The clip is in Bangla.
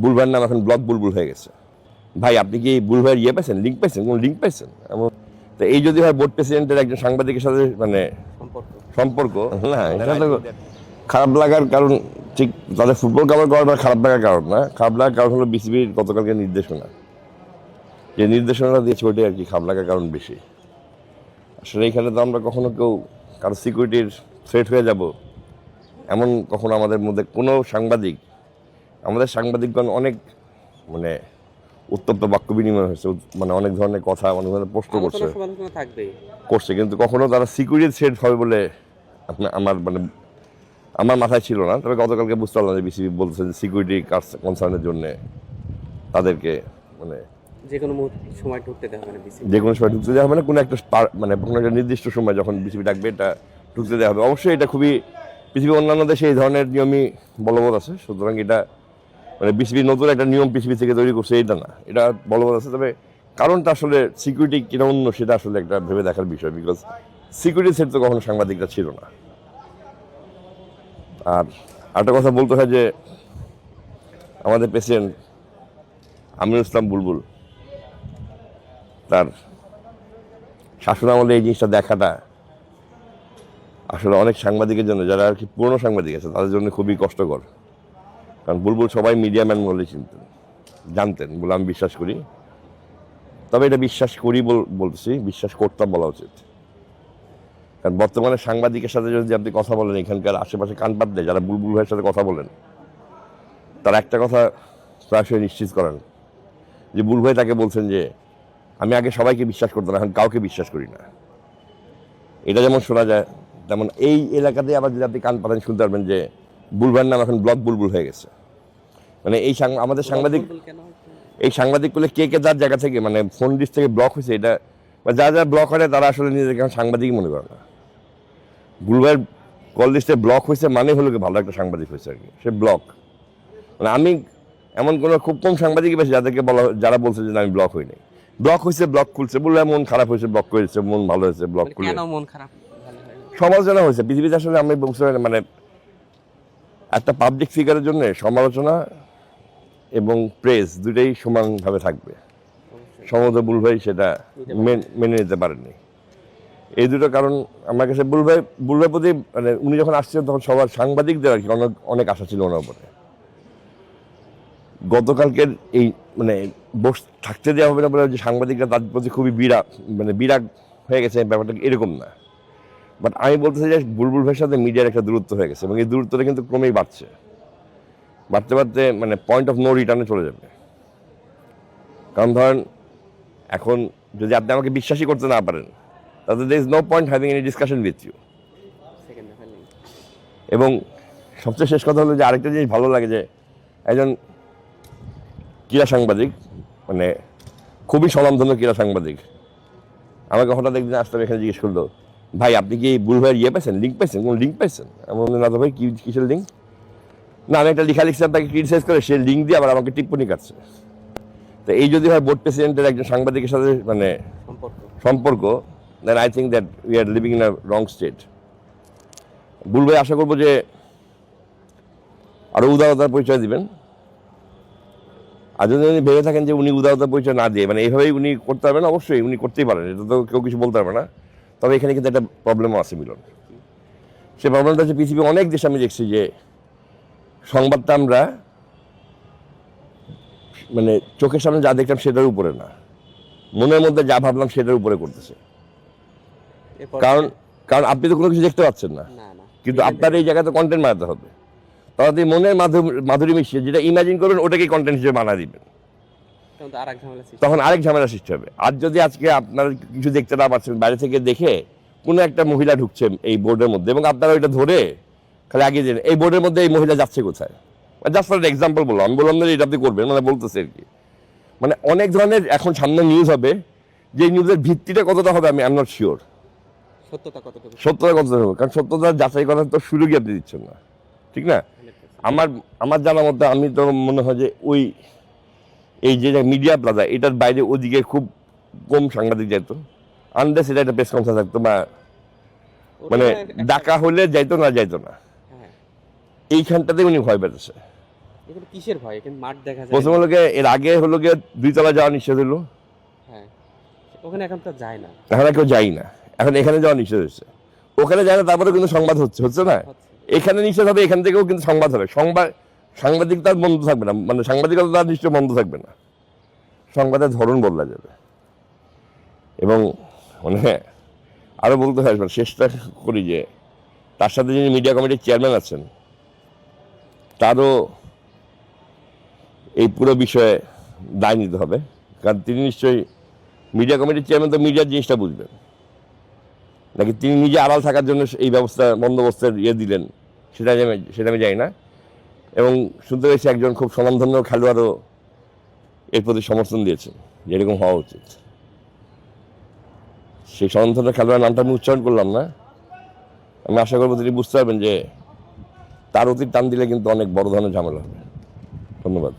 বুলভাইয়ের নাম এখন ব্লক বুলবুল হয়ে গেছে। ভাই আপনি কি বুলভাইয়ের ইয়ে পাইছেন, লিঙ্ক পাইছেন, কোন লিঙ্ক পাইছেন? তো এই যদি হয় বোর্ড প্রেসিডেন্টের একজন সাংবাদিকের সাথে মানে সম্পর্ক না, এটা তো খারাপ লাগার কারণ ঠিক তাদের ফুটবল কভার করার খারাপ লাগার কারণ না। খারাপ লাগার কারণ হলো বিসিবির গতকালকে নির্দেশনা, যে নির্দেশনাটা দিয়েছে ওইটাই আর কি খারাপ লাগার কারণ বেশি। আসলে এইখানে তো আমরা কখনো কেউ কারো সিকিউরিটির থ্রেট হয়ে যাব এমন কখনো আমাদের মধ্যে কোনো সাংবাদিক, আমাদের সাংবাদিকগণ অনেক মানে উত্তপ্ত বাক্য বিনিময় হয়েছে, মানে অনেক ধরনের কথা অনেক ধরনের প্রশ্ন করছে, কিন্তু কখনো তারা সিকিউরিটি থ্রেট হবে বলে আমার মাথায় ছিল না। তবে গতকালকে বুঝতে পারলাম যে বিসিবি বলছে যে সিকিউরিটি কনসার্নের জন্য তাদেরকে মানে যে কোনো সময় ঢুকতে দেওয়া হবে না, কোনো একটা কোনো একটা নির্দিষ্ট সময় যখন বিসিবি ডাকবে এটা ঢুকতে দেওয়া হবে। অবশ্যই এটা খুবই পৃথিবীর অন্যান্য দেশে এই ধরনের নিয়মই বলবৎ আছে, সুতরাং এটা মানে বিসিবি নতুন একটা নিয়ম পৃথিবী থেকে তৈরি করছে এটা না, এটা বলবৎ আছে। তবে কারণটা আসলে সিকিউরিটি কিনা অন্য সেটা আসলে একটা ভেবে দেখার বিষয়, বিকজ সিকিউরিটি সেট তো কখনো সাংবাদিকরা ছিল না। আর একটা কথা বলতে হয় যে আমাদের প্রেসিডেন্ট আমিনুল ইসলাম বুলবুল, তার শাসনামলে এই জিনিসটা দেখাটা আসলে অনেক সাংবাদিকের জন্য, যারা আর কি পুরনো সাংবাদিক আছে তাদের জন্য খুবই কষ্টকর। কারণ বুলবুল সবাই মিডিয়া ম্যান বলে জানতেন বলে আমি বিশ্বাস করি। তবে এটা বিশ্বাস করি বলতেছি, বিশ্বাস করতাম বলা উচিত। কারণ বর্তমানে সাংবাদিকের সাথে যদি আপনি কথা বলেন, এখানকার আশেপাশে কানপাত দেয় যারা বুলবুল ভাইয়ের সাথে কথা বলেন, তার একটা কথা প্রায়শই নিশ্চিত করেন যে বুলবুল ভাই তাকে বলছেন যে আমি আগে সবাইকে বিশ্বাস করতাম, এখন কাউকে বিশ্বাস করি না। এটা যেমন শোনা যায়, তেমন এই এলাকাতে আবার যদি আপনি কান পাতেন শুনতে পারবেন যে বুলবুল ভাইয়ের নাম এখন ব্লক বুলবুল হয়ে গেছে। মানে এই আমাদের সাংবাদিক বলে কে যার জায়গা থেকে মানে ফোন লিস্ট থেকে ব্লক হয়েছে, এটা যারা ব্লক হয় তারা আসলে নিজেদেরকে সাংবাদিকই মনে করে না। বুলবুল ভাইয়ের কল লিস্টে ব্লক হয়েছে মানে হলো কি ভালো একটা সাংবাদিক হয়েছে আর কি, সে ব্লক। মানে আমি এমন কোনো খুব কম সাংবাদিকই পেয়েছি যাদেরকে যারা বলছে যে আমি ব্লক হইনি, ব্লক হয়েছে, ব্লক খুলছে, বললে মন খারাপ হয়েছে, ব্লক করেছে, মন ভালো হয়েছে, ব্লক খুলে সমালোচনা হয়েছে। পৃথিবীতে আসলে আমি বলছি মানে একটা পাবলিক ফিগারের জন্য সমালোচনা এবং প্রেস দুটাই সমানভাবে থাকবে। সম্ভবত বুলবুল ভাই সেটা মেনে নিতে পারেননি। এই দুটো কারণ আমার কাছে বুলবুল ভাই প্রতি মানে উনি যখন আসছিলেন তখন সবার সাংবাদিকদের আর কি অনেক আশা ছিল ওনার উপরে। গতকালকের এই মানে থাকতে দেওয়া হবে না বলে যে সাংবাদিকরা তাদের প্রতি খুবই বিরাগ হয়ে গেছে, ব্যাপারটা এরকম না। বাট আমি বলতে চাই যে বুলবুল ভাইয়ের সাথে মিডিয়ার একটা দূরত্ব হয়ে গেছে এবং এই দূরত্বটা কিন্তু ক্রমেই বাড়তে মানে পয়েন্ট অফ নো রিটার্নে চলে যাবে। কারণ ধরেন এখন যদি আপনি আমাকে বিশ্বাসই করতে না পারেন, তাতে there is no point having any discussion with you. এবং সবচেয়ে শেষ কথা হলো যে আরেকটা জিনিস ভালো লাগে যে একজন ক্রীড়া সাংবাদিক, মানে খুবই স্বনামধন্য ক্রীড়া সাংবাদিক, আমাকে হঠাৎ একদিন আসতাম এখানে জিজ্ঞেস করলো, ভাই আপনি কি বুলবুল ভাইয়ের ইয়ে পাইছেন, লিঙ্ক পাইছেন, কোন লিঙ্ক পাইছেন? আমি বললাম না তো ভাই, কিসের লিঙ্ক? না আমি একটা লেখা লিখছিলাম, তাকে ক্রিটিসাইজ করে সে লিঙ্ক দিয়ে আবার আমাকে টিপ্পনি কাটছে। তো এই যদি হয় বোর্ড প্রেসিডেন্টের একজন সাংবাদিকের সাথে মানে সম্পর্ক, then I think that we are living in a wrong state. Bulbul ভাই আশা করবো যে আরও উদারতার পরিচয় দিবেন। আর যদি উনি ভেবে থাকেন যে উনি উদারতার পরিচয় না দিয়ে মানে এইভাবেই উনি করতে পারবেন, অবশ্যই উনি করতেই পারেন, এটা তো কেউ কিছু বলতে পারবে না। তবে এখানে কিন্তু একটা প্রবলেমও আছে মিলন। সে প্রবলেমটা হচ্ছে পৃথিবীর অনেক দেশে আমি দেখছি যে সংবাদটা আমরা মানে চোখের সামনে যা দেখলাম সেটার উপরে না, মনের মধ্যে যা ভাবলাম সেটার উপরে করতেছে। কারণ আপনি তো কোনো কিছু দেখতে পাচ্ছেন না, কিন্তু আপনার এই জায়গাতে কন্টেন্ট বানাতে হবে। তাহলে মনের মাধুরী মিশিয়ে যেটা ইমাজিন করবেন ওটাকেই কন্টেন্ট হিসেবে বানা দিবেন, তখন আরেক ঝামেলা সৃষ্টি হবে। আর যদি আজকে আপনারা কিছু দেখতে না পাচ্ছেন, বাইরে থেকে দেখে কোনো একটা মহিলা ঢুকছে এই বোর্ডের মধ্যে এবং আপনারা ওইটা ধরে খালি আগে যে এই বোর্ডের মধ্যে এই মহিলা যাচ্ছে কোথায়, জাস্ট ফর এক্সাম্পল বললাম, আমি বললাম না এটা আপনি করবেন, মানে বলতেছে আর কি। মানে অনেক ধরনের এখন সামনে নিউজ হবে, যে নিউজের ভিত্তিটা কতটা হবে আমি নট শিওর, সত্যতা কতটা হবে, কারণ সত্যতা যাচাই করার তো সুযোগই আপনি দিচ্ছেন না, ঠিক না? আমার জানার মধ্যে আমি তো মনে হয় যে এই যে মিডিয়া প্লাজা এটার বাইরে ওদিকে খুব কম সাংবাদিক যাইতো, আনলেস এটা একটা প্রেস কনফারেন্স থাকতো বা মানে ডাকা হলে যাইতো না, এইখানটাতে উনি ভয় পেতেছে। এখানে কিসের ভয়? এখানে মাঠ দেখা যায় প্রথম না। হলো গিয়ে এর আগে হলো গিয়ে 2 তলা যাওয়া নিষেধ হলো, হ্যাঁ, ওখানে এখন তো যায় না। এখন আর কেউ যাই না, এখন এখানে যাওয়া নিষেধ হয়েছে। ওখানে যায় না, তারপরে কিন্তু সংবাদ হচ্ছে হচ্ছে না। হচ্ছে। এখানে নিষেধ হবে, এখান থেকেও কিন্তু সংবাদ হবে। সাংবাদিকতা বন্ধ থাকবে না, মানে সাংবাদিকতা নিশ্চয় বন্ধ থাকবে না, সংবাদের ধরন বদলা যাবে। এবং মানে আরও বলতে হয়, মানে চেষ্টা করি যে তার সাথে যিনি মিডিয়া কমিটির চেয়ারম্যান আছেন তারও এই পুরো বিষয়ে দায় নিতে হবে, কারণ তিনি নিশ্চয়ই মিডিয়া কমিটির চেয়ারম্যান, তো মিডিয়ার জিনিসটা বুঝবেন নাকি তিনি নিজে আড়াল থাকার জন্য এই ব্যবস্থা বন্দোবস্তের দিলেন, সেটা আমি জানি না। এবং শুনতে পেয়েছি একজন খুব স্বনামধন্য খেলোয়াড়ও এর প্রতি সমর্থন দিয়েছেন যে এরকম হওয়া উচিত। সেই স্বনামধন্য খেলোয়াড়ের নামটা আমি উচ্চারণ করলাম না, আমি আশা করবো তিনি বুঝতে পারবেন যে তার অতীত টান দিলে কিন্তু অনেক বড় ধরনের ঝামেলা হবে। ধন্যবাদ।